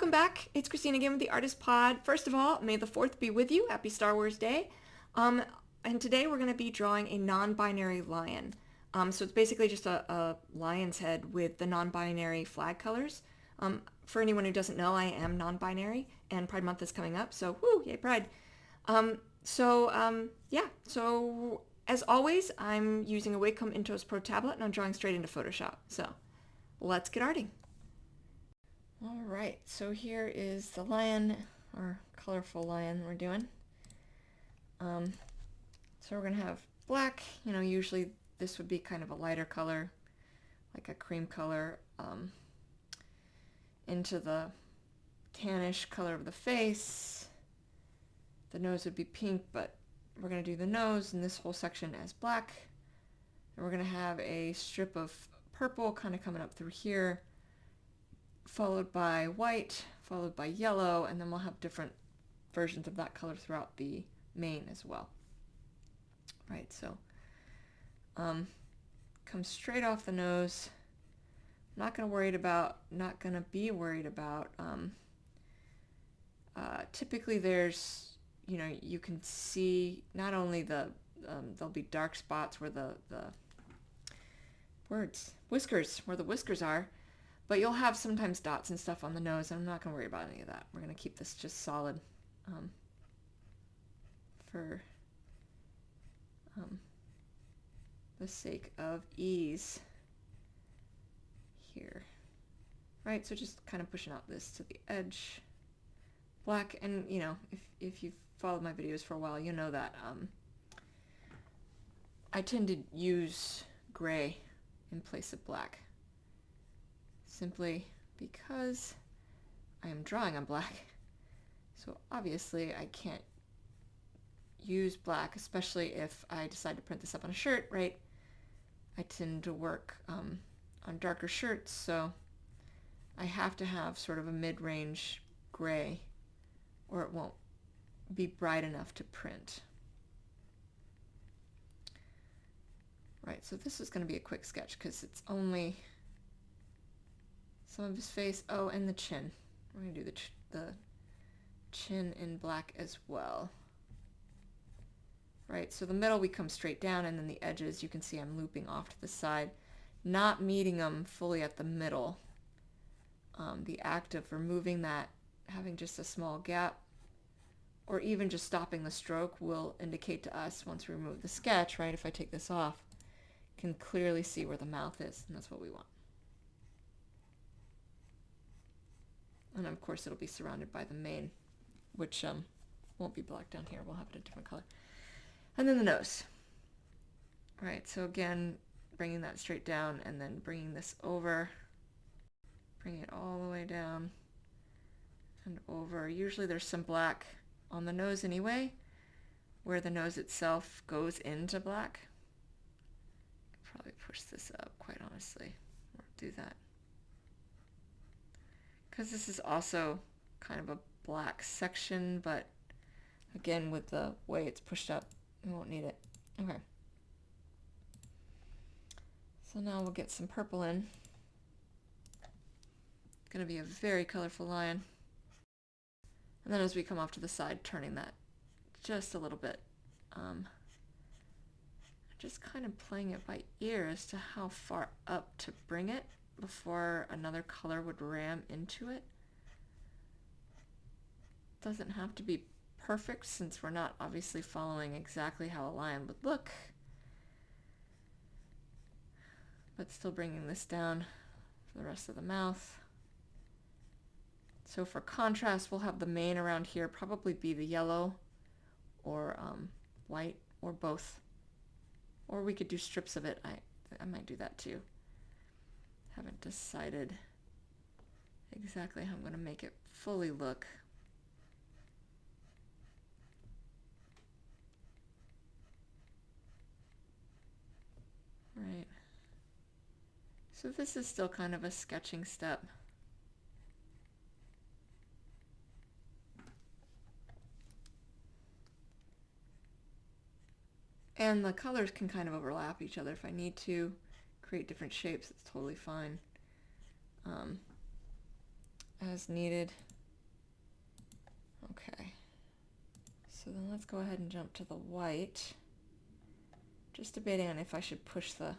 welcome back. It's Christine again with the Artist Pod. First of all, may the 4th be with you. Happy Star Wars Day. And today we're going to be drawing a non-binary lion. So it's basically just a lion's head with the non-binary flag colors. For anyone who doesn't know, I am non-binary, and Pride Month is coming up, so woo, yay Pride. Yeah, so as always, I'm using a Wacom Intuos Pro tablet, and I'm drawing straight into Photoshop. So let's get arting. All right, so here is the lion, or colorful lion we're doing. So we're going to have black, usually this would be kind of a lighter color, like a cream color, into the tannish color of the face. The nose would be pink, but we're going to do the nose and this whole section as black. And we're going to have a strip of purple kind of coming up through here, followed by white, followed by yellow, and then we'll have different versions of that color throughout the mane as well. Right, so comes straight off the nose. Not going to be worried about, typically there's, you can see not only there'll be dark spots where the whiskers, where the whiskers are, but you'll have sometimes dots and stuff on the nose, and I'm not going to worry about any of that. We're going to keep this just solid for the sake of ease here. Right, so just kind of pushing out this to the edge. Black, and if you've followed my videos for a while, you know that I tend to use gray in place of black, simply because I am drawing on black. So obviously I can't use black, especially if I decide to print this up on a shirt, right? I tend to work on darker shirts, so I have to have sort of a mid-range gray, or it won't be bright enough to print. Right, so this is going to be a quick sketch because it's only some of his face. Oh, and the chin. We're going to do the chin in black as well. Right, so the middle we come straight down, and then the edges, you can see I'm looping off to the side, not meeting them fully at the middle. The act of removing that, having just a small gap, or even just stopping the stroke will indicate to us, once we remove the sketch, right, if I take this off, can clearly see where the mouth is, and that's what we want. And of course it'll be surrounded by the mane, which won't be black down here, we'll have it a different color. And then the nose. Right, so again, bringing that straight down and then bringing this over, bring it all the way down and over. Usually there's some black on the nose anyway, where the nose itself goes into black. Probably push this up, quite honestly, or do that. Because this is also kind of a black section, but again, with the way it's pushed up, we won't need it. Okay. So now we'll get some purple in. It's going to be a very colorful lion. And then as we come off to the side, turning that just a little bit. Just kind of playing it by ear as to how far up to bring it before another color would ram into it. Doesn't have to be perfect since we're not obviously following exactly how a lion would look, but still bringing this down for the rest of the mouth. So for contrast, we'll have the mane around here probably be the yellow or white, or both, or we could do strips of it. I might do that too. Haven't decided exactly how I'm going to make it fully look. Right. So this is still kind of a sketching step. And the colors can kind of overlap each other. If I need to create different shapes, it's totally fine. As needed. Okay. So then let's go ahead and jump to the white. Just debating on if I should push the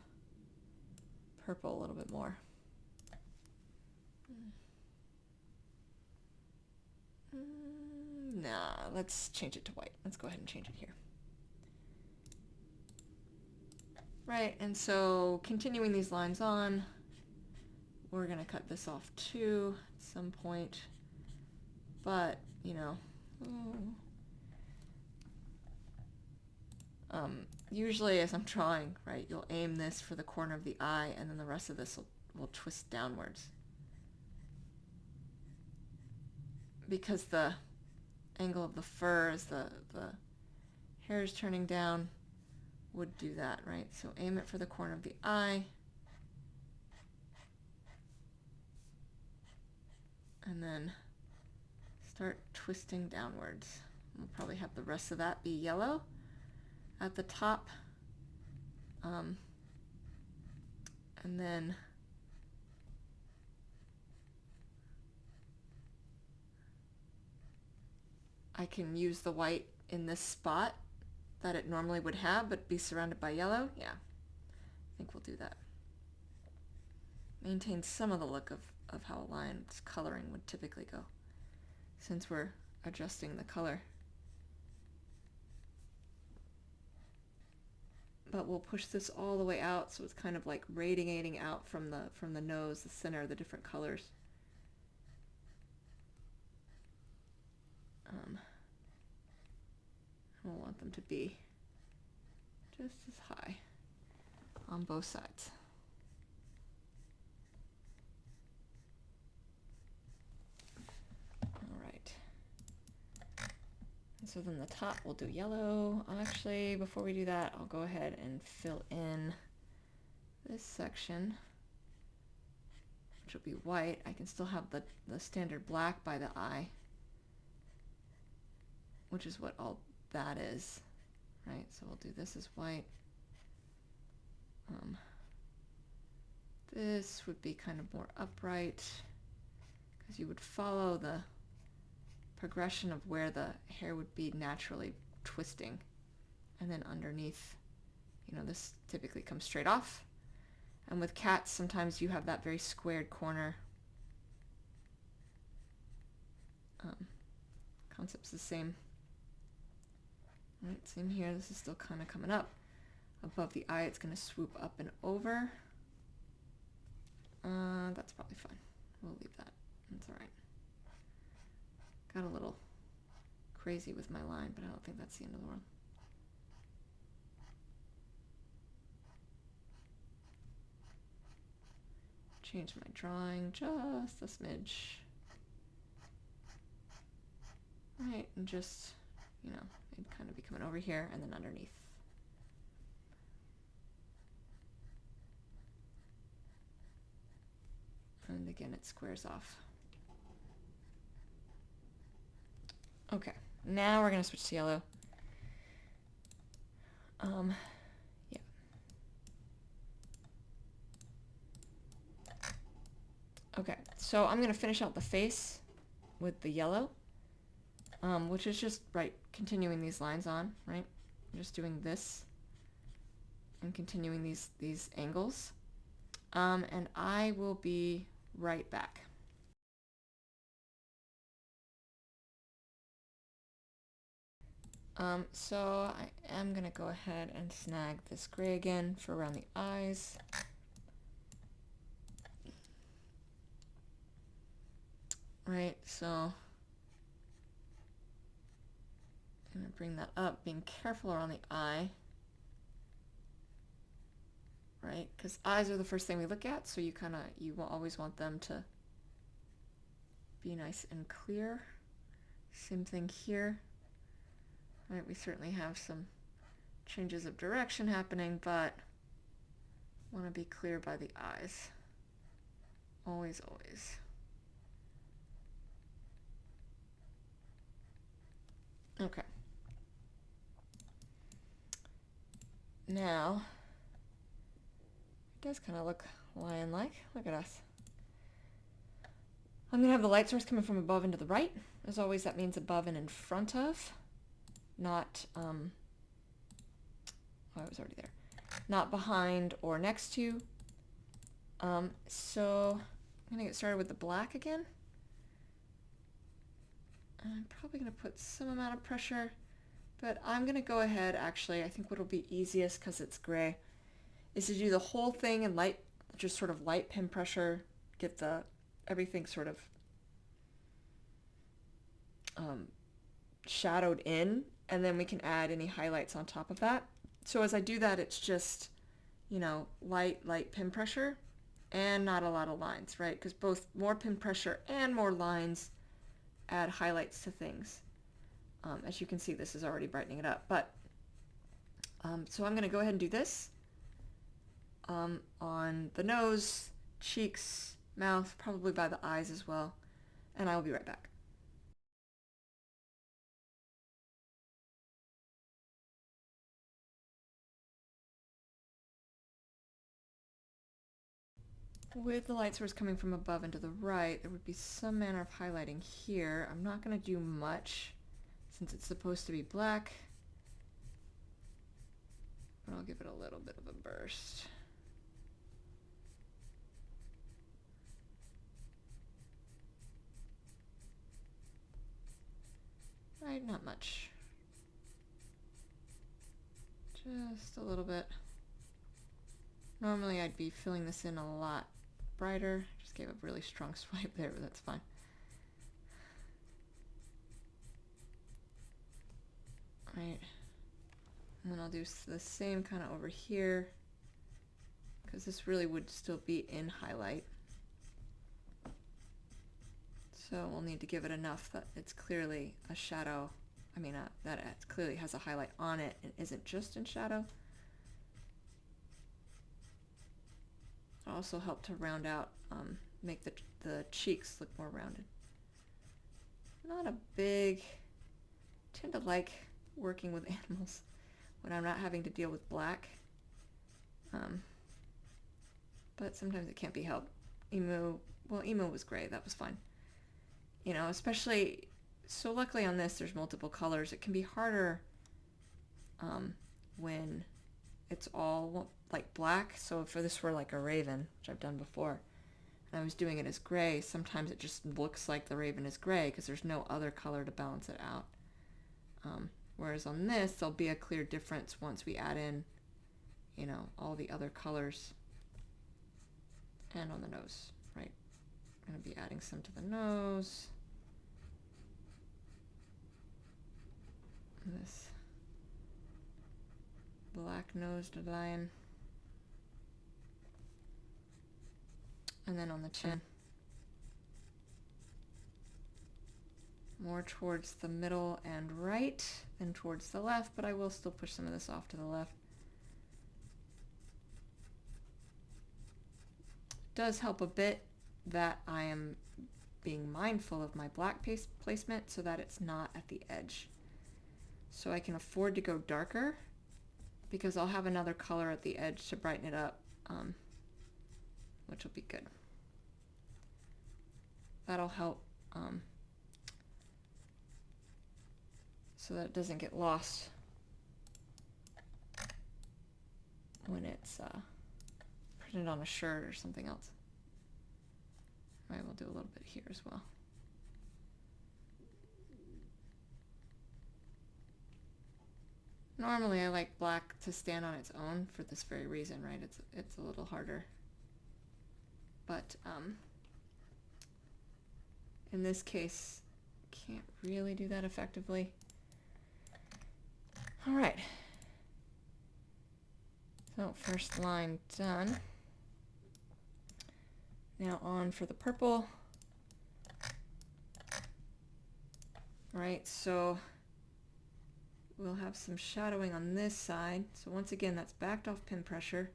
purple a little bit more. Nah, let's change it to white. Let's go ahead and change it here. Right, and so continuing these lines on, we're going to cut this off too at some point. But, you know, usually as I'm drawing, right, you'll aim this for the corner of the eye, and then the rest of this will twist downwards. Because the angle of the fur as the hair is turning down would do that, right? So aim it for the corner of the eye. And then start twisting downwards. We'll probably have the rest of that be yellow at the top. And then I can use the white in this spot that it normally would have, but be surrounded by yellow. Yeah, I think we'll do that. Maintain some of the look of how a line's coloring would typically go, since we're adjusting the color. But we'll push this all the way out, so it's kind of like radiating out from the nose, the center, the different colors. We'll want them to be just as high on both sides. All right. And so then the top we'll do yellow. Actually, before we do that, I'll go ahead and fill in this section, which will be white. I can still have the standard black by the eye, which is what all that is, right? So we'll do this as white. This would be kind of more upright, because you would follow the progression of where the hair would be naturally twisting. And then underneath, you know, this typically comes straight off. And with cats, sometimes you have that very squared corner. Concept's the same. Right, same here. This is still kind of coming up. Above the eye, it's going to swoop up and over. That's probably fine. We'll leave that. That's all right. Got a little crazy with my line, but I don't think that's the end of the world. Change my drawing just a smidge. Right, and just, you know, it'd kind of be coming over here and then underneath. And again, it squares off. Okay, now we're going to switch to yellow. Yeah. Okay, so I'm going to finish out the face with the yellow, which is just, right, continuing these lines on, right? I'm just doing this and continuing these angles. And I will be right back. So I am going to go ahead and snag this gray again for around the eyes. Right, so I'm going to bring that up, being careful around the eye. Right, because eyes are the first thing we look at, so you will always want them to be nice and clear. Same thing here. Right, we certainly have some changes of direction happening, but want to be clear by the eyes. Always, always. Okay. Now, it does kind of look lion-like. Look at us. I'm going to have the light source coming from above and to the right. As always, that means above and in front of, not, oh, I was already there, not behind or next to. So I'm going to get started with the black again. I'm probably going to put some amount of pressure, but I'm going to go ahead, actually, I think what'll be easiest, because it's gray, is to do the whole thing in light, just sort of light pin pressure, get everything sort of shadowed in, and then we can add any highlights on top of that. So as I do that, it's just, light pin pressure and not a lot of lines, right? Because both more pin pressure and more lines add highlights to things. As you can see, this is already brightening it up. But so I'm going to go ahead and do this on the nose, cheeks, mouth, probably by the eyes as well. And I will be right back. With the light source coming from above and to the right, there would be some manner of highlighting here. I'm not going to do much since it's supposed to be black, but I'll give it a little bit of a burst. Right, not much. Just a little bit. Normally I'd be filling this in a lot brighter. Just gave a really strong swipe there, but that's fine. Right. And then I'll do the same kind of over here, because this really would still be in highlight. So we'll need to give it enough that it's clearly a shadow. That it clearly has a highlight on it and isn't just in shadow. It'll also help to round out, make the cheeks look more rounded. Not a big, tend to like working with animals when I'm not having to deal with black. But sometimes it can't be helped. Emu was gray, that was fine. Especially, so luckily on this there's multiple colors. It can be harder when it's all like black. So if this were like a raven, which I've done before, and I was doing it as gray, sometimes it just looks like the raven is gray because there's no other color to balance it out. Whereas on this, there'll be a clear difference once we add in, all the other colors. And on the nose, right? I'm going to be adding some to the nose. This black-nosed lion. And then on the chin. More towards the middle and right than towards the left, but I will still push some of this off to the left. It does help a bit that I am being mindful of my black placement so that it's not at the edge. So I can afford to go darker because I'll have another color at the edge to brighten it up, which will be good. That'll help so that it doesn't get lost when it's printed on a shirt or something else. All right, we'll do a little bit here as well. Normally I like black to stand on its own for this very reason, right? It's a little harder. But in this case, can't really do that effectively. All right. So first line done. Now on for the purple. All right, so we'll have some shadowing on this side. So once again, that's backed off pin pressure.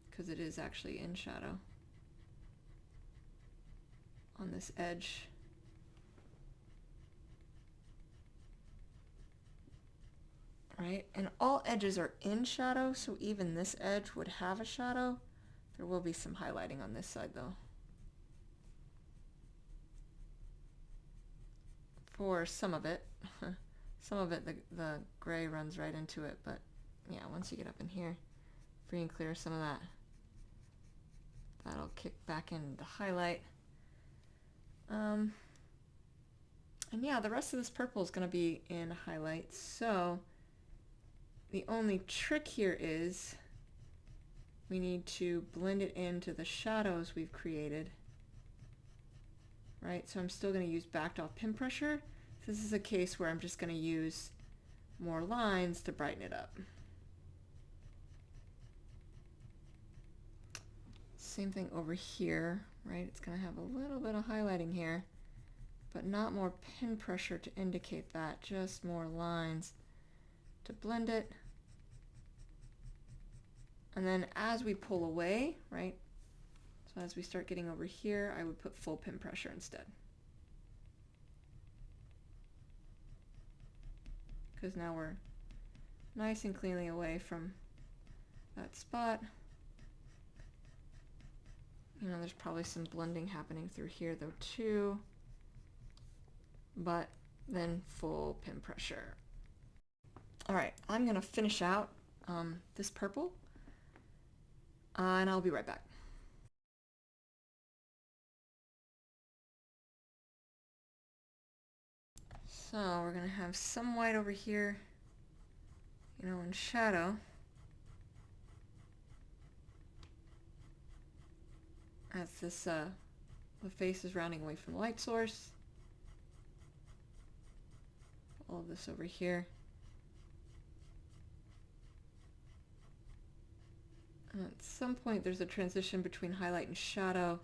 Because it is actually in shadow on this edge. Right, and all edges are in shadow, so even this edge would have a shadow, There will be some highlighting on this side though. For some of it. Some of it, the gray runs right into it, but yeah, once you get up in here, free and clear some of that. That'll kick back in the highlight. And yeah, the rest of this purple is going to be in highlight, so the only trick here is we need to blend it into the shadows we've created. Right, so I'm still going to use backed off pin pressure. This is a case where I'm just going to use more lines to brighten it up. Same thing over here, right? It's going to have a little bit of highlighting here, but not more pin pressure to indicate that, just more lines to blend it. And then as we pull away, right? So as we start getting over here, I would put full pin pressure instead. Because now we're nice and cleanly away from that spot. You know, there's probably some blending happening through here though too, but then full pin pressure. All right, I'm gonna finish out this purple and I'll be right back. So we're going to have some white over here, you know, in shadow. As this, the face is rounding away from the light source. All of this over here. And at some point there's a transition between highlight and shadow.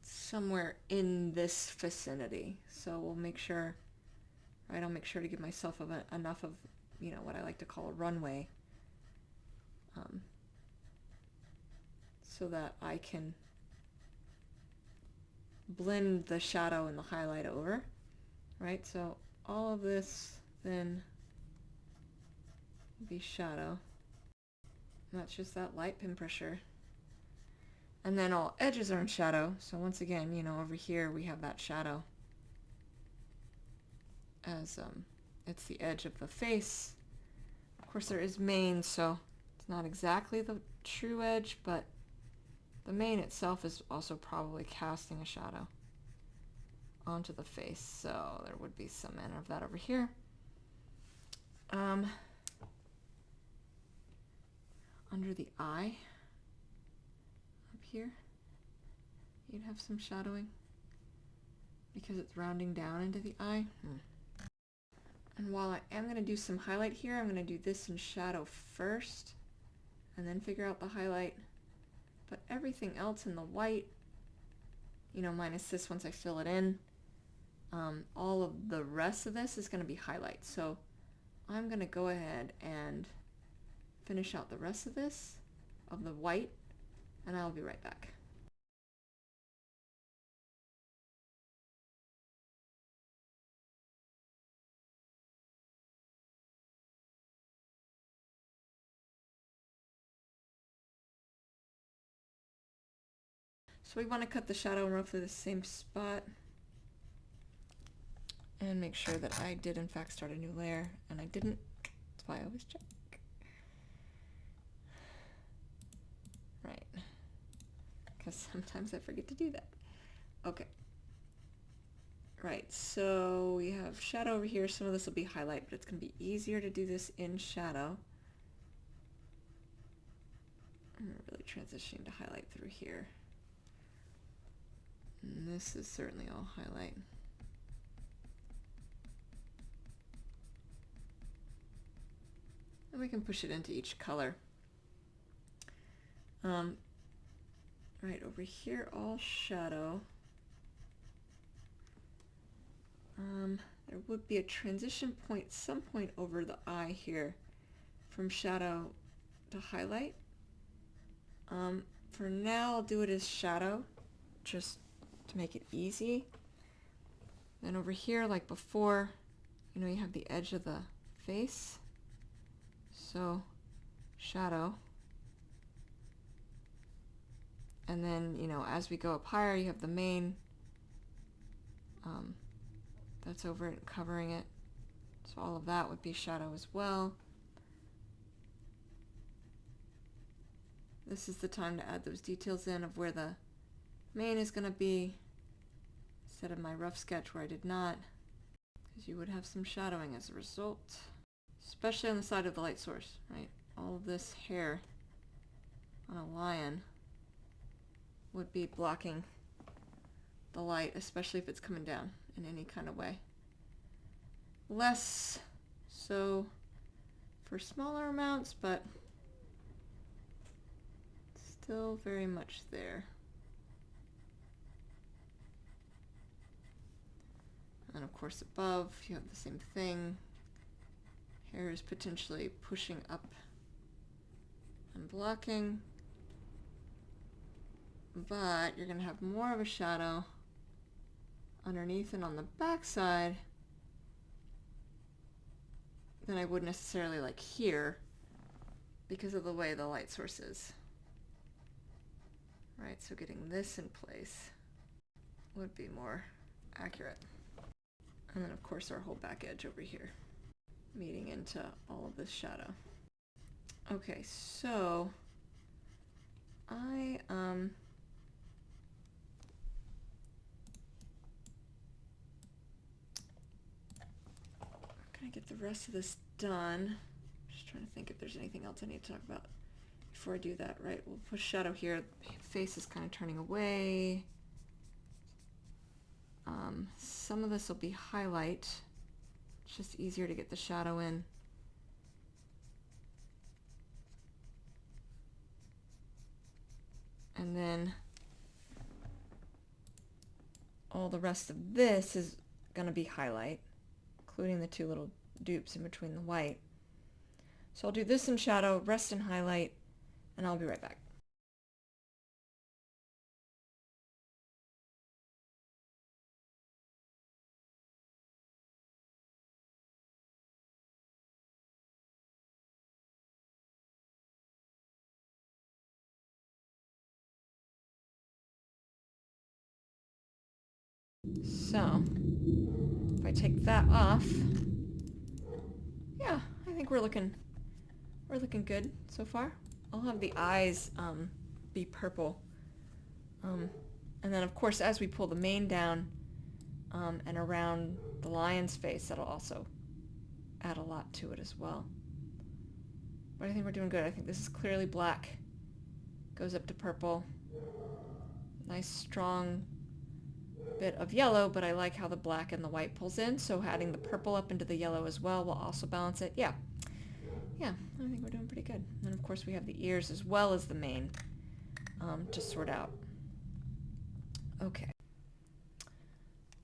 Somewhere in this vicinity. So we'll make sure, right, I'll make sure to give myself enough of, you know, what I like to call a runway, so that I can blend the shadow and the highlight over, right? So all of this then will be shadow. And that's just that light pin pressure. And then all edges are in shadow. So once again, you know, over here we have that shadow as it's the edge of the face. Of course there is mane, so it's not exactly the true edge, but the mane itself is also probably casting a shadow onto the face. So there would be some manner of that over here. Under the eye, here you'd have some shadowing because it's rounding down into the eye. And while I am going to do some highlight here, I'm going to do this in shadow first and then figure out the highlight. But everything else in the white, you know, minus this once I fill it in, all of the rest of this is going to be highlight. So I'm going to go ahead and finish out the rest of this, of the white, and I'll be right back. So we want to cut the shadow in roughly the same spot and make sure that I did in fact start a new layer, and I didn't. That's why I always check. Right. Because sometimes I forget to do that. Okay. Right, so we have shadow over here. Some of this will be highlight, but it's going to be easier to do this in shadow. I'm really transitioning to highlight through here. And this is certainly all highlight. And we can push it into each color. Right over here, all shadow. There would be a transition point, some point over the eye here, from shadow to highlight. For now, I'll do it as shadow, just to make it easy. Then over here, like before, you know, you have the edge of the face. So shadow. And then, you know, as we go up higher, you have the main that's over it, covering it. So all of that would be shadow as well. This is the time to add those details in of where the main is going to be, instead of my rough sketch where I did not, because you would have some shadowing as a result, especially on the side of the light source, right? All of this hair on a lion would be blocking the light, especially if it's coming down in any kind of way. Less so for smaller amounts, but still very much there. And of course above you have the same thing. Hair is potentially pushing up and blocking, but you're going to have more of a shadow underneath and on the back side than I would necessarily like here, because of the way the light source is. Right, so getting this in place would be more accurate. And then of course our whole back edge over here, meeting into all of this shadow. Okay, so I gonna get the rest of this done. Just trying to think if there's anything else I need to talk about before I do that. Right, we'll push shadow here. The face is kind of turning away. Some of this will be highlight. It's just easier to get the shadow in. And then all the rest of this is going to be highlight, including the two little dupes in between the white. So I'll do this in shadow, rest in highlight, and I'll be right back. So if I take that off, yeah, I think we're looking good so far. I'll have the eyes be purple, and then of course as we pull the mane down and around the lion's face, that'll also add a lot to it as well. But I think we're doing good. I think this is clearly black, goes up to purple, nice strong bit of yellow, but I like how the black and the white pulls in, so adding the purple up into the yellow as well will also balance it. Yeah, I think we're doing pretty good. And then of course we have the ears as well as the mane to sort out. Okay.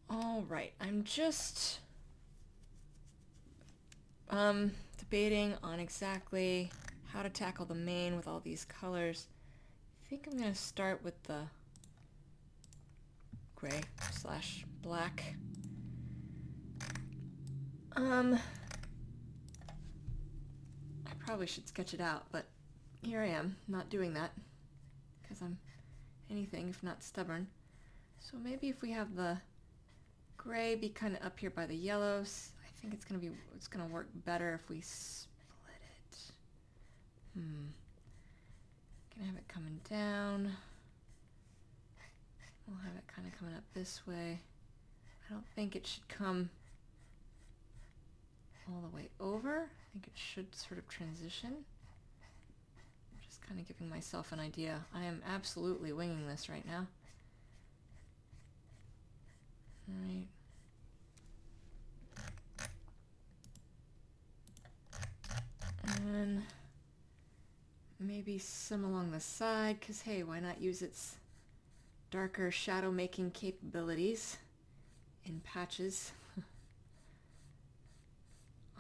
All right, I'm just debating on exactly how to tackle the mane with all these colors. I think I'm going to start with the gray / black. I probably should sketch it out, but here I am, not doing that, because I'm anything if not stubborn. So maybe if we have the gray be kind of up here by the yellows, I think it's gonna work better if we split it. Gonna have it coming down. We'll have it kind of coming up this way. I don't think it should come all the way over. I think it should sort of transition. I'm just kind of giving myself an idea. I am absolutely winging this right now. All right. And maybe some along the side, because hey, why not use its darker shadow making capabilities in patches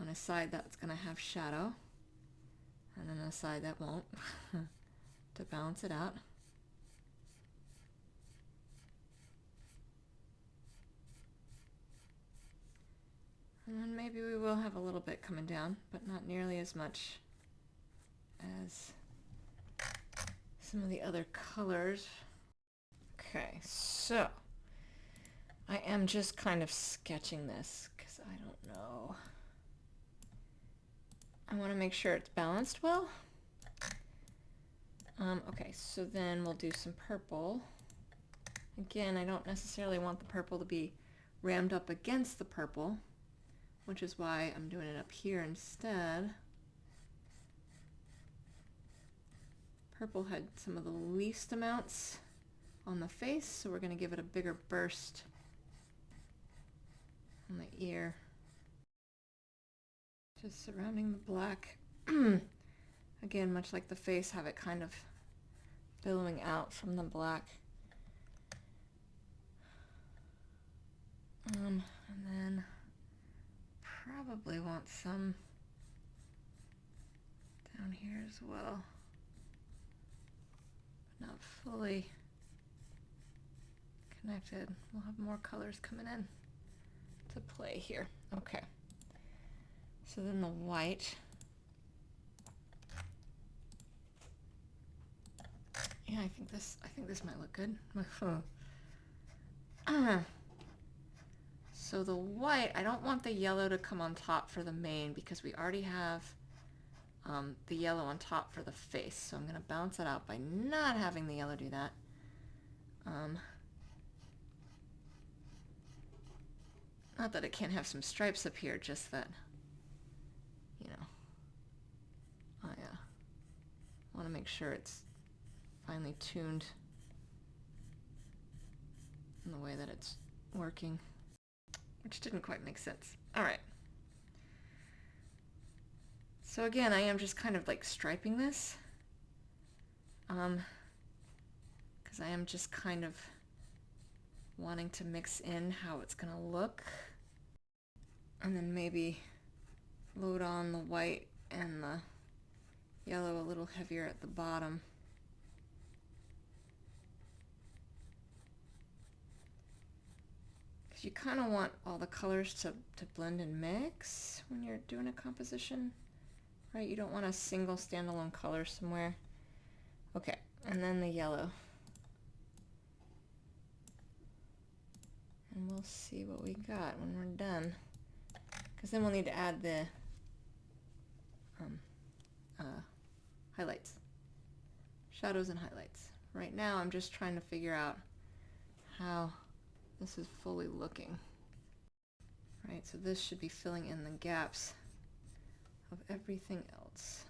on a side that's going to have shadow, and then a side that won't to balance it out. And then maybe we will have a little bit coming down, but not nearly as much as some of the other colors. Okay, so I am just kind of sketching this because I don't know. I want to make sure it's balanced well. Okay, so then we'll do some purple. Again, I don't necessarily want the purple to be rammed up against the purple, which is why I'm doing it up here instead. Purple had some of the least amounts on the face, so we're going to give it a bigger burst on the ear. Just surrounding the black. Again, much like the face, have it kind of billowing out from the black. And then probably want some down here as well. But not fully connected. We'll have more colors coming in to play here. Okay. So then the white. Yeah, I think this might look good. So the white, I don't want the yellow to come on top for the mane because we already have the yellow on top for the face. So I'm going to balance that out by not having the yellow do that. Not that it can't have some stripes up here, just that, you know, I want to make sure it's finely tuned in the way that it's working. Which didn't quite make sense. All right. So again, I am just kind of like striping this. Because I am just kind of wanting to mix in how it's going to look. And then maybe load on the white and the yellow a little heavier at the bottom. You kind of want all the colors to blend and mix when you're doing a composition, right? You don't want a single standalone color somewhere. Okay, and then the yellow. And we'll see what we got when we're done. Because then we'll need to add the highlights. Shadows and highlights. Right now I'm just trying to figure out how this is fully looking. Right, so this should be filling in the gaps of everything else.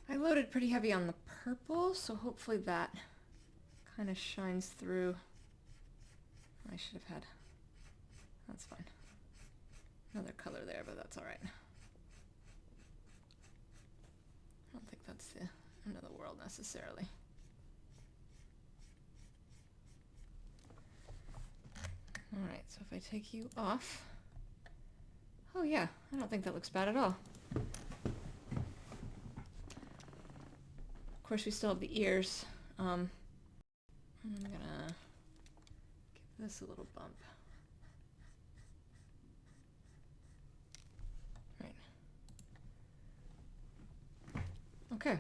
I loaded pretty heavy on the purple, so hopefully that kind of shines through. I should have had, that's fine. Another color there, but that's all right. I don't think that's the end of the world necessarily. All right, so if I take you off, oh yeah, I don't think that looks bad at all. Of course, we still have the ears. I'm gonna give this a little bump. Right. Okay.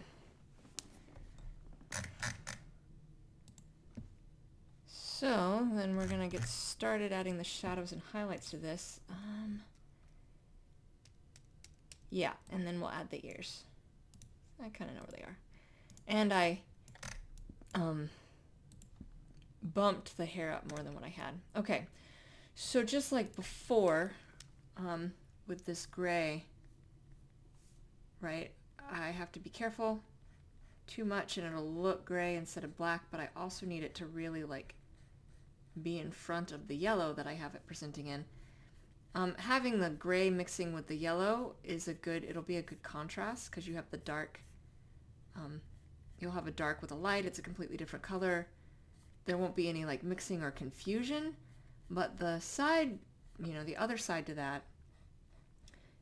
So then we're gonna get started adding the shadows and highlights to this. Yeah, and then we'll add the ears. I kind of know where they are. And I bumped the hair up more than what I had. Okay, so just like before with this gray, right, I have to be careful. Too much and it'll look gray instead of black, but I also need it to really like be in front of the yellow that I have it presenting in. Having the gray mixing with the yellow is it'll be a good contrast because you have the dark, you'll have a dark with a light, it's a completely different color. There won't be any like mixing or confusion, but the side, the other side to that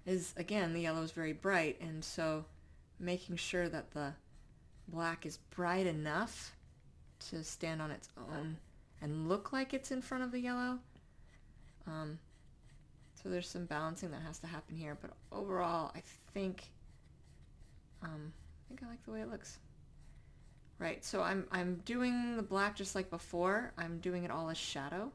is, again, the yellow is very bright, and so making sure that the black is bright enough to stand on its own and look like it's in front of the yellow. So there's some balancing that has to happen here, but overall I think think I like the way it looks. Right, so I'm doing the black just like before. I'm doing it all as shadow.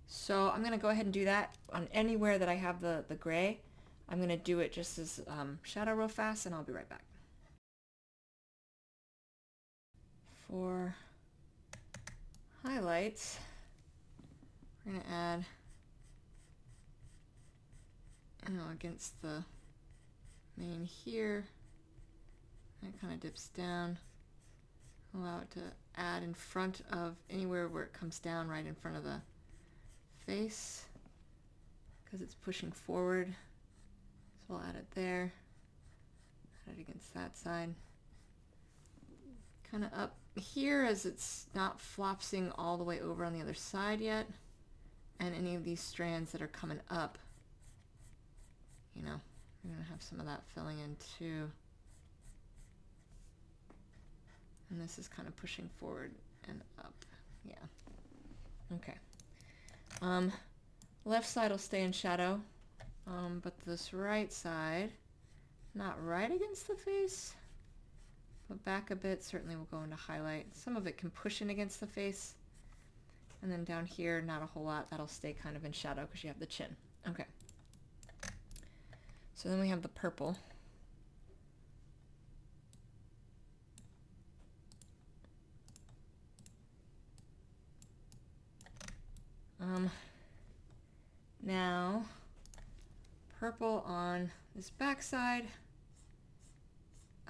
So I'm gonna go ahead and do that on anywhere that I have the gray. I'm gonna do it just as shadow real fast, and I'll be right back. For highlights, we're gonna add, against the main here. And it kind of dips down. Allow it to add in front of anywhere where it comes down, right in front of the face, because it's pushing forward. So I'll add it there, add it against that side. Kind of up here as it's not flopsing all the way over on the other side yet. And any of these strands that are coming up, you're gonna have some of that filling in too. And this is kind of pushing forward and up. Yeah. Okay. Left side will stay in shadow, but this right side, not right against the face, but back a bit, certainly will go into highlight. Some of it can push in against the face. And then down here, not a whole lot. That'll stay kind of in shadow because you have the chin. Okay. So then we have the purple. Now, purple on this back side.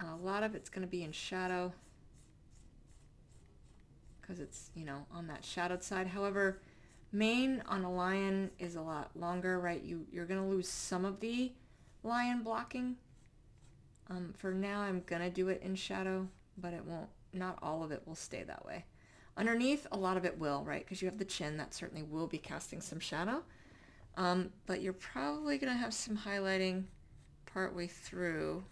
A lot of it's going to be in shadow because it's, on that shadowed side. However, mane on a lion is a lot longer, right? You're going to lose some of the lion blocking. For now, I'm going to do it in shadow, but it won't, not all of it will stay that way. Underneath, a lot of it will, right? Because you have the chin, that certainly will be casting some shadow. But you're probably going to have some highlighting partway through,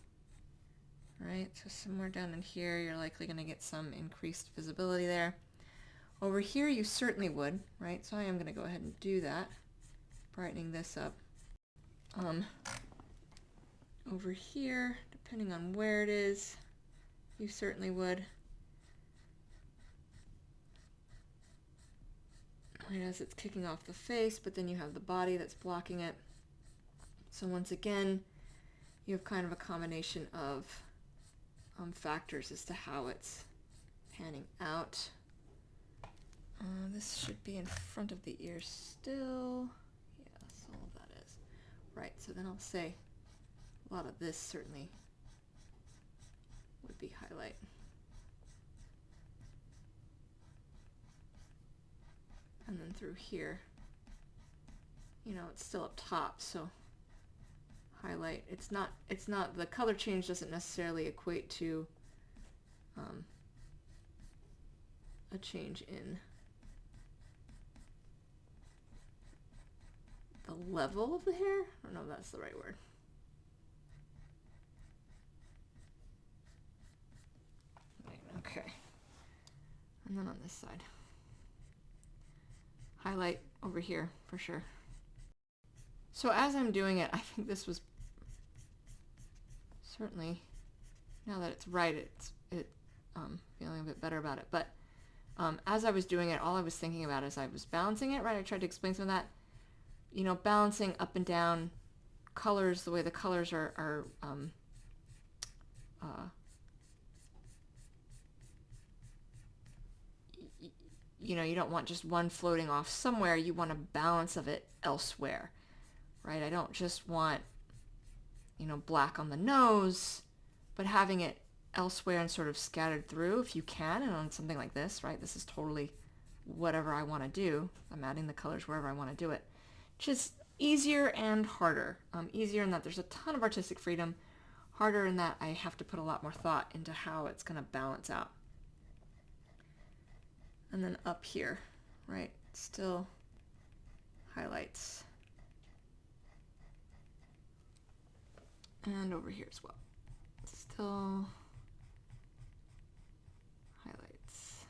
right? So somewhere down in here, you're likely going to get some increased visibility there. Over here, you certainly would, right? So I am going to go ahead and do that, brightening this up. Over here, depending on where it is, you certainly would. Right as it's kicking off the face, but then you have the body that's blocking it. So once again, you have kind of a combination of factors as to how it's panning out. This should be in front of the ear still. Yes, all of that is. Right, so then I'll say a lot of this certainly would be highlight. And then through here, it's still up top, so highlight. It's not, the color change doesn't necessarily equate to a change in the level of the hair. I don't know if that's the right word. Right, okay. And then on this side. Highlight over here for sure. So as I'm doing it, I think this was certainly, now that it's right, it's feeling a bit better about it. But as I was doing it, all I was thinking about as I was balancing it, right, I tried to explain some of that, balancing up and down colors, the way the colors are you don't want just one floating off somewhere. You want a balance of it elsewhere, right? I don't just want, black on the nose, but having it elsewhere and sort of scattered through if you can. And on something like this, right? This is totally whatever I want to do. I'm adding the colors wherever I want to do it. Just easier and harder. Easier in that there's a ton of artistic freedom. Harder in that I have to put a lot more thought into how it's going to balance out. And then up here, right, still highlights. And over here as well, still highlights.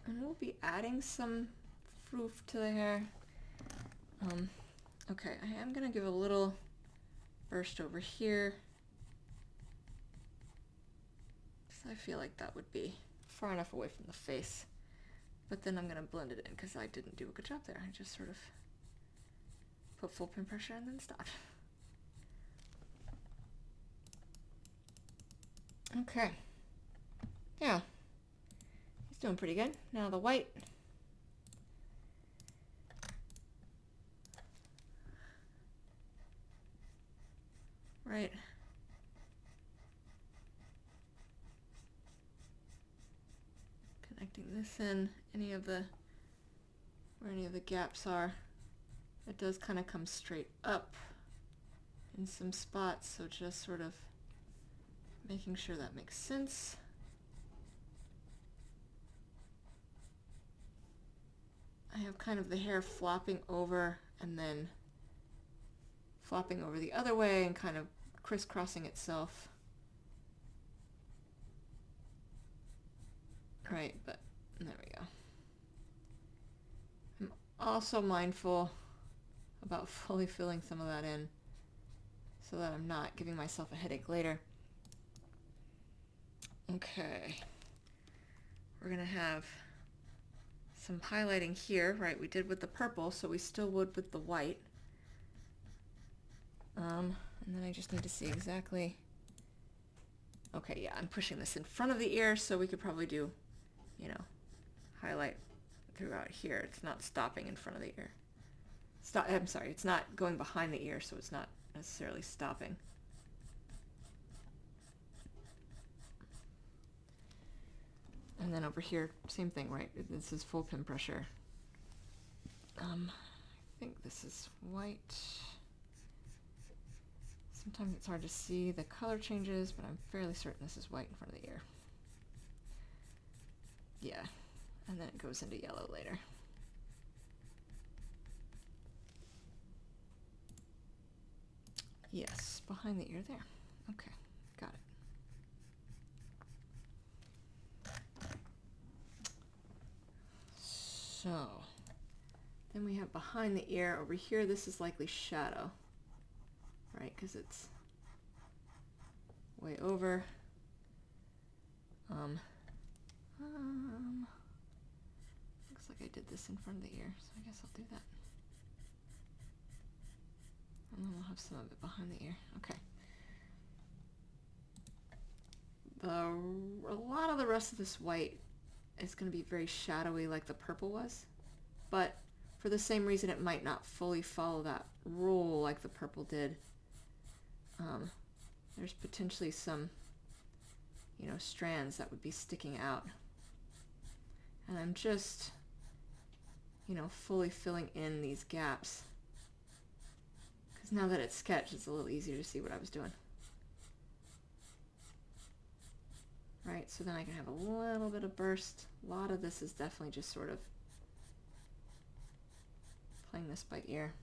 And we'll be adding some froof to the hair Okay, I am going to give a little burst over here. So I feel like that would be far enough away from the face. But then I'm going to blend it in because I didn't do a good job there. I just sort of put full pin pressure and then stopped. Okay. Yeah. He's doing pretty good. Now the white. Right. Connecting this in, where any of the gaps are. It does kind of come straight up in some spots, so just sort of making sure that makes sense. I have kind of the hair flopping over and then flopping over the other way and kind of crisscrossing itself. Right, but there we go. I'm also mindful about fully filling some of that in so that I'm not giving myself a headache later. Okay, we're gonna have some highlighting here, right? We did with the purple, so we still would with the white. And then I just need to see exactly. Okay, yeah, I'm pushing this in front of the ear, so we could probably do, you know, highlight throughout here. It's not stopping in front of the ear. I'm sorry, it's not going behind the ear, so it's not necessarily stopping. And then over here, same thing, right? This is full pin pressure. I think this is white. Sometimes it's hard to see the color changes, but I'm fairly certain this is white in front of the ear. Yeah, and then it goes into yellow later. Yes, behind the ear there. Okay, got it. So, then we have behind the ear. Over here, this is likely shadow, right? Because it's way over. Looks like I did this in front of the ear, so I guess I'll do that. And then we'll have some of it behind the ear. Okay. A lot of the rest of this white is going to be very shadowy like the purple was, but for the same reason it might not fully follow that rule like the purple did. There's potentially some, you know, strands that would be sticking out. And I'm just, you know, fully filling in these gaps. Because now that it's sketched, it's a little easier to see what I was doing. Right, so then I can have a little bit of burst. A lot of this is definitely just sort of playing this by ear.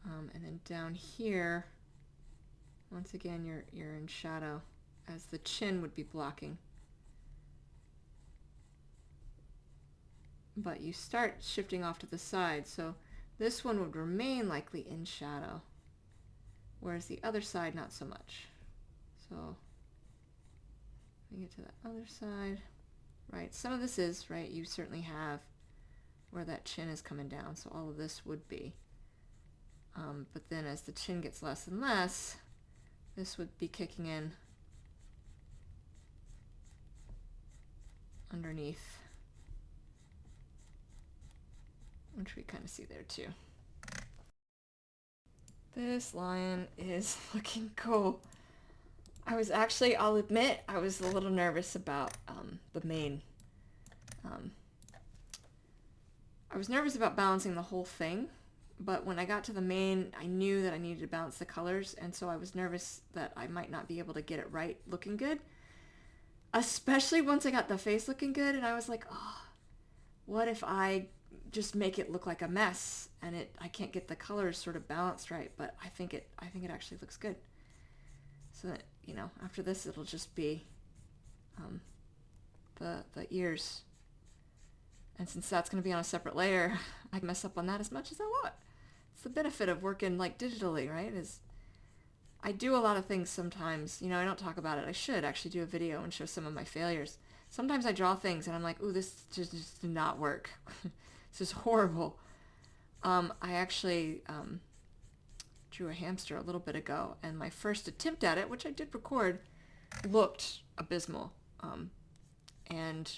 And then down here, once again, you're in shadow, as the chin would be blocking. But you start shifting off to the side, so this one would remain likely in shadow, whereas the other side, not so much. So we get to the other side, right? Some of this is, right, you certainly have where that chin is coming down, so all of this would be. But then as the chin gets less and less, this would be kicking in underneath, which we kind of see there too. This lion is looking cool. I was actually, I'll admit, I was a little nervous about the mane. I was nervous about balancing the whole thing, but when I got to the mane, I knew that I needed to balance the colors, and so I was nervous that I might not be able to get it right looking good, especially once I got the face looking good, and I was like, oh, what if I just make it look like a mess and I can't get the colors sort of balanced right, but I think it actually looks good. So that, you know, after this it'll just be the ears. And since that's going to be on a separate layer, I can mess up on that as much as I want. it's the benefit of working like digitally, right? Is I do a lot of things sometimes, you know, I don't talk about it. I should actually do a video and show some of my failures. Sometimes I draw things and I'm like, ooh, this just did not work. This is horrible. I actually drew a hamster a little bit ago, and my first attempt at it, which I did record, looked abysmal. And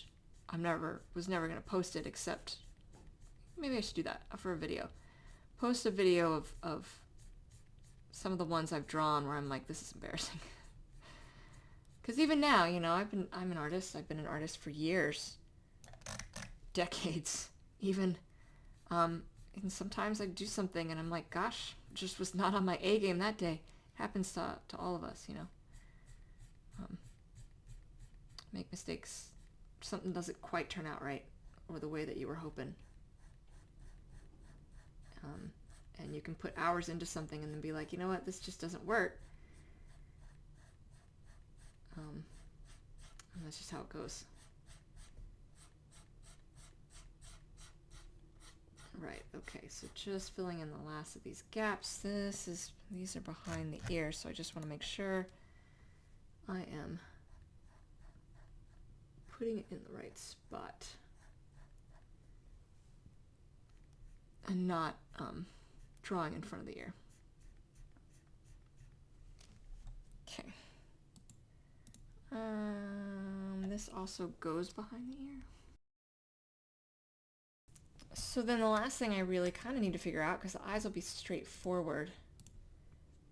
was never going to post it, except maybe I should do that for a video. Post a video of some of the ones I've drawn where I'm like, this is embarrassing. Because even now, you know, I'm an artist. I've been an artist for years, decades, even. And sometimes I do something and I'm like, gosh, just was not on my A game that day. Happens to all of us, you know. Make mistakes. Something doesn't quite turn out right, or the way that you were hoping. And you can put hours into something and then be like, you know what, this just doesn't work. And that's just how it goes. Right, okay, so just filling in the last of these gaps. These are behind the ear, so I just want to make sure I am putting it in the right spot and not drawing in front of the ear. Okay. This also goes behind the ear. So then the last thing I really kind of need to figure out, because the eyes will be straightforward,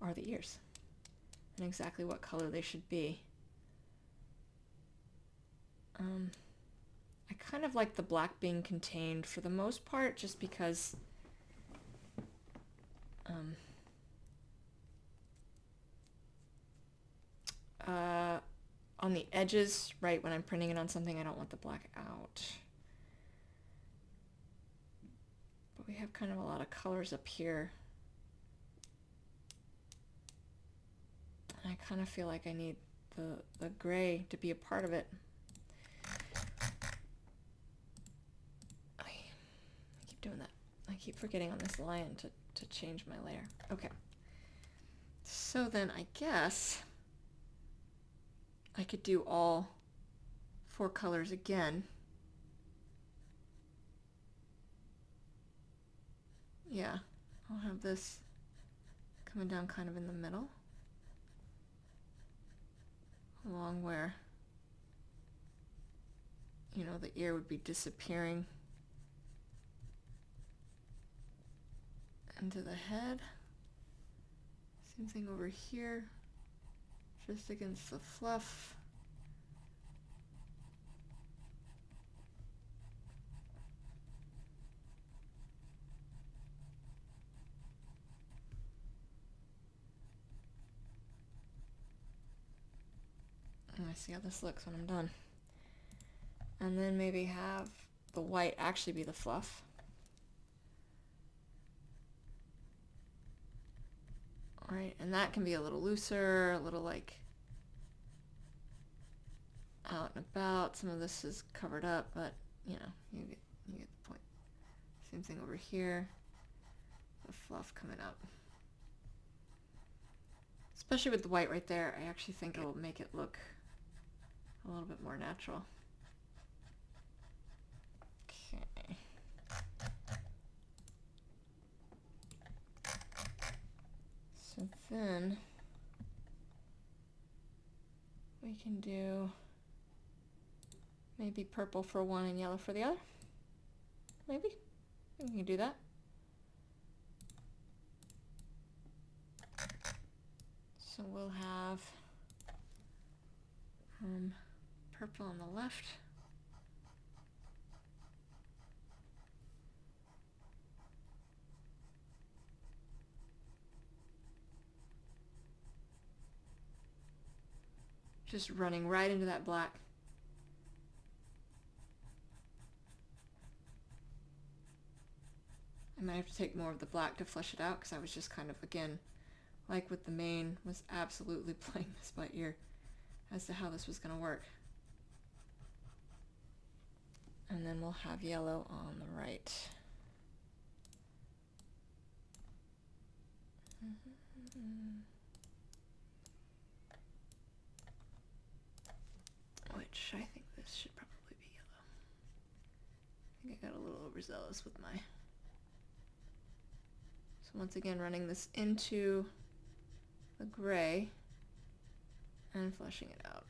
are the ears and exactly what color they should be. I kind of like the black being contained for the most part, just because on the edges, right, when I'm printing it on something, I don't want the black out. But we have kind of a lot of colors up here. And I kind of feel like I need the gray to be a part of it. I keep doing that. I keep forgetting on this lion to change my layer. Okay. So then I guess I could do all 4 colors again. Yeah, I'll have this coming down kind of in the middle, along where, you know, the ear would be disappearing into the head. Same thing over here, just against the fluff. And I see how this looks when I'm done. And then maybe have the white actually be the fluff. All right, and that can be a little looser, a little like out and about. Some of this is covered up, but you know, you get the point. Same thing over here, the fluff coming up. Especially with the white right there, I actually think it'll make it look a little bit more natural. Okay. So then we can do maybe purple for one and yellow for the other. Maybe we can do that. So we'll have purple on the left. Just running right into that black. I might have to take more of the black to flesh it out, because I was just kind of, again, like with the mane, was absolutely playing this by ear as to how this was going to work. And then we'll have yellow on the right. Which I think this should probably be yellow. I think I got a little overzealous with my... So once again, running this into the gray and fleshing it out.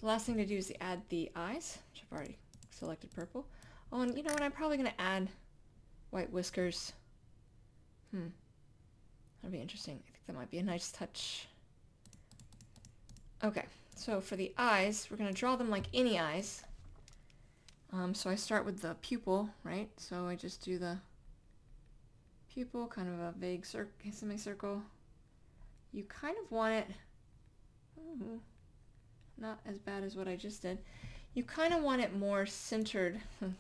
The last thing to do is to add the eyes, which I've already selected purple. Oh, and you know what? I'm probably going to add white whiskers. That'd be interesting. I think that might be a nice touch. Okay, so for the eyes, we're going to draw them like any eyes. So I start with the pupil, right? So I just do the pupil, kind of a vague semicircle. You kind of want it, not as bad as what I just did. You kind of want it more centered. In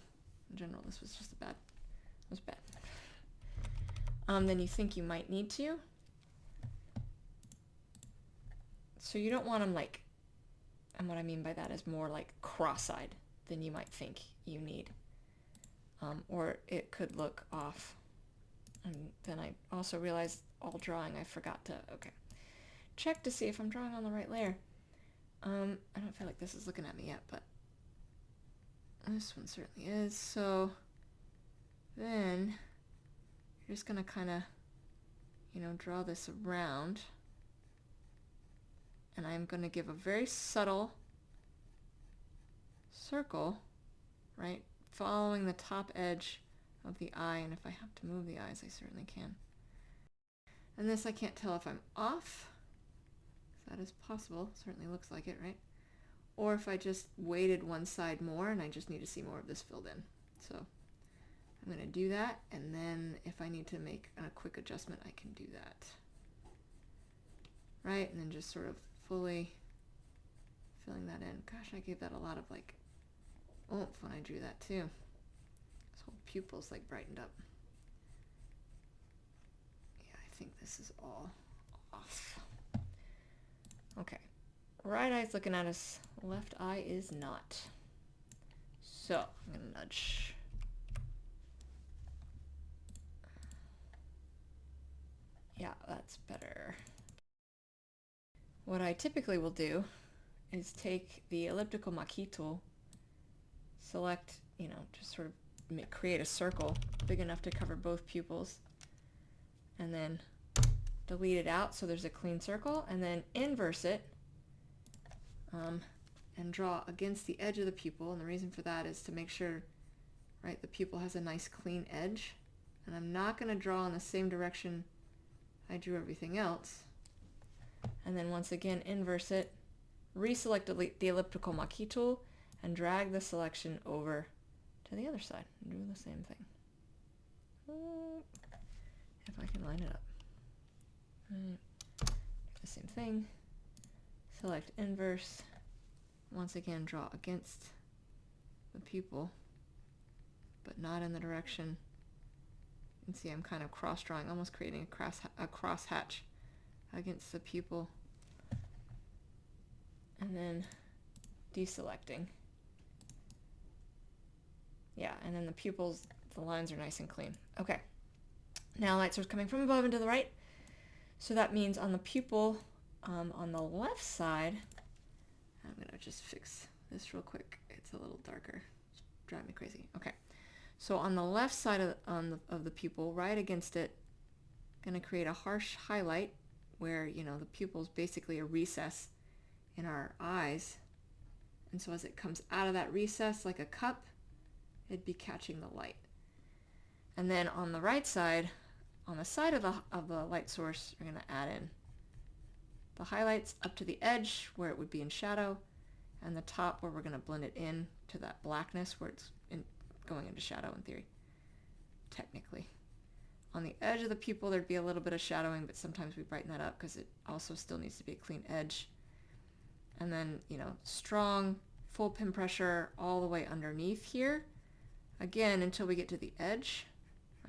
general, this was just bad. It was bad. Than you think you might need to. So you don't want them like, and what I mean by that is more like cross-eyed than you might think you need. Or it could look off. And then I also realized all drawing, I forgot to, check to see if I'm drawing on the right layer. I don't feel like this is looking at me yet, but this one certainly is. So then you're just gonna kind of, draw this around. And I'm going to give a very subtle circle, right, following the top edge of the eye. And if I have to move the eyes, I certainly can. And this I can't tell if I'm off. That is possible. Certainly looks like it, right? Or if I just weighted one side more and I just need to see more of this filled in. So I'm going to do that. And then if I need to make a quick adjustment, I can do that. Right? And then just sort of fully filling that in. Gosh, I gave that a lot of like oomph when I drew that too. This whole pupil's like brightened up. Yeah, I think this is all off. Okay, right eye's looking at us, left eye is not. So I'm gonna nudge. Yeah, that's better. What I typically will do is take the elliptical Maki tool, select, just sort of create a circle big enough to cover both pupils, and then delete it out so there's a clean circle, and then inverse it and draw against the edge of the pupil. And the reason for that is to make sure, right, the pupil has a nice clean edge. And I'm not going to draw in the same direction I drew everything else. And then once again, inverse it, reselect the elliptical Maki tool, and drag the selection over to the other side and do the same thing. If I can line it up. Right. Do the same thing. Select inverse. Once again, draw against the pupil, but not in the direction. You can see I'm kind of cross-drawing, almost creating a cross-hatch against the pupil. And then deselecting. Yeah, and then the pupils, the lines are nice and clean. Okay. Now light source coming from above and to the right. So that means on the pupil, on the left side, I'm going to just fix this real quick. It's a little darker. It's driving me crazy. Okay. So on the left side of the pupil, right against it, I'm going to create a harsh highlight where, the pupil is basically a recess in our eyes. And so as it comes out of that recess like a cup, it'd be catching the light. And then on the right side, on the side of the light source, we're going to add in the highlights up to the edge where it would be in shadow, and the top where we're going to blend it in to that blackness where it's going into shadow in theory, technically. On the edge of the pupil, there'd be a little bit of shadowing, but sometimes we brighten that up because it also still needs to be a clean edge. And then, strong, full pin pressure all the way underneath here. Again, until we get to the edge,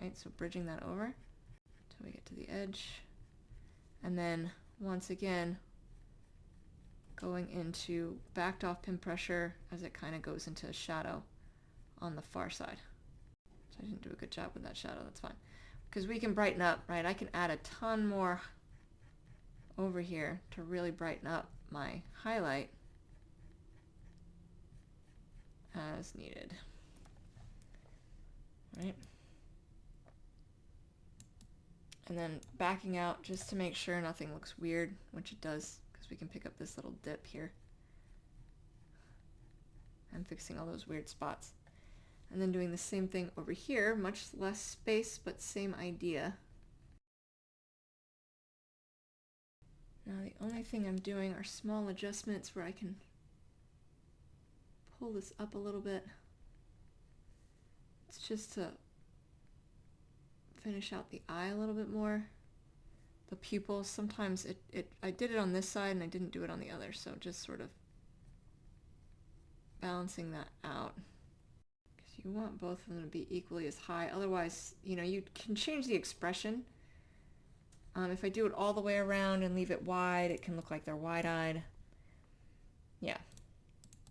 right? So bridging that over until we get to the edge. And then once again, going into backed off pin pressure as it kind of goes into a shadow on the far side. So I didn't do a good job with that shadow, that's fine. because we can brighten up, right? I can add a ton more over here to really brighten up my highlight as needed, right? And then backing out just to make sure nothing looks weird, which it does, because we can pick up this little dip here. I'm fixing all those weird spots. And then doing the same thing over here, much less space, but same idea. Now the only thing I'm doing are small adjustments where I can pull this up a little bit. It's just to finish out the eye a little bit more. The pupils, sometimes I did it on this side and I didn't do it on the other, so just sort of balancing that out. Because you want both of them to be equally as high, otherwise, you know, you can change the expression. If I do it all the way around and leave it wide, it can look like they're wide-eyed. Yeah,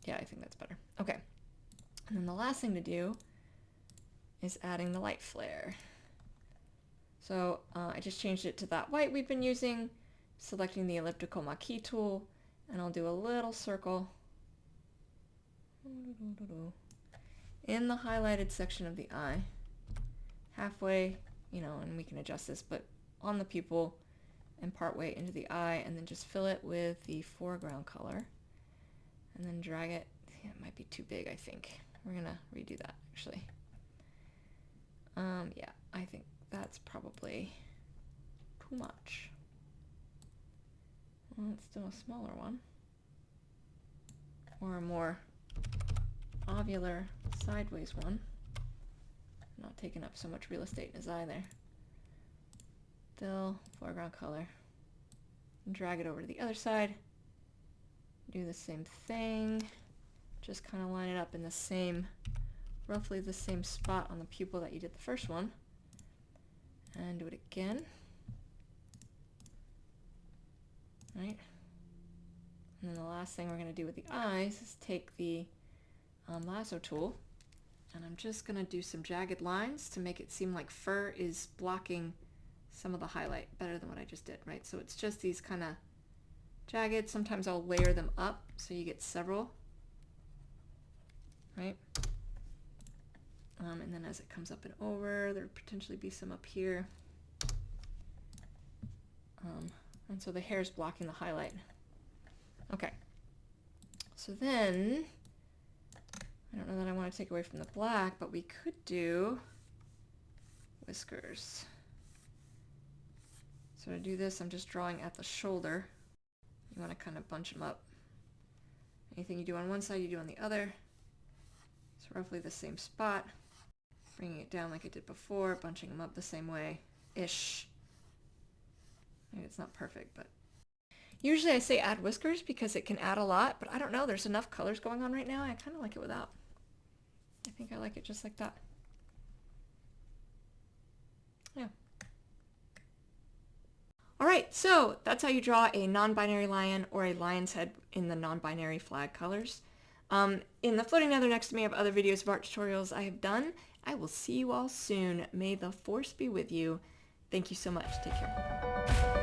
I think that's better. Okay, and then the last thing to do is adding the light flare. So I just changed it to that white we've been using, selecting the elliptical marquee tool, and I'll do a little circle in the highlighted section of the eye, halfway, you know, and we can adjust this, but on the pupil and partway into the eye, and then just fill it with the foreground color, and then drag it. Yeah, it might be too big, I think. We're gonna redo that, actually. Yeah, I think that's probably too much. Well, let's do a smaller one, or a more ovular sideways one, not taking up so much real estate in his eye there. Still foreground color, and drag it over to the other side, do the same thing, just kind of line it up in the same, roughly the same spot on the pupil that you did the first one, and do it again, right? And then the last thing we're going to do with the eyes is take the lasso tool, and I'm just going to do some jagged lines to make it seem like fur is blocking some of the highlight better than what I just did, right? So it's just these kind of jagged. Sometimes I'll layer them up so you get several, right? And then as it comes up and over, there'll potentially be some up here. And so the hair is blocking the highlight. Okay. So then, I don't know that I want to take away from the black, but we could do whiskers. So to do this, I'm just drawing at the shoulder. You want to kind of bunch them up. Anything you do on one side, you do on the other. It's roughly the same spot. Bringing it down like I did before, bunching them up the same way-ish. Maybe it's not perfect, but usually I say add whiskers because it can add a lot, but I don't know, there's enough colors going on right now. I kind of like it without. I think I like it just like that. Yeah. All right, so that's how you draw a non-binary lion or a lion's head in the non-binary flag colors. In the floating nether next to me, I have other videos of art tutorials I have done. I will see you all soon. May the force be with you. Thank you so much. Take care.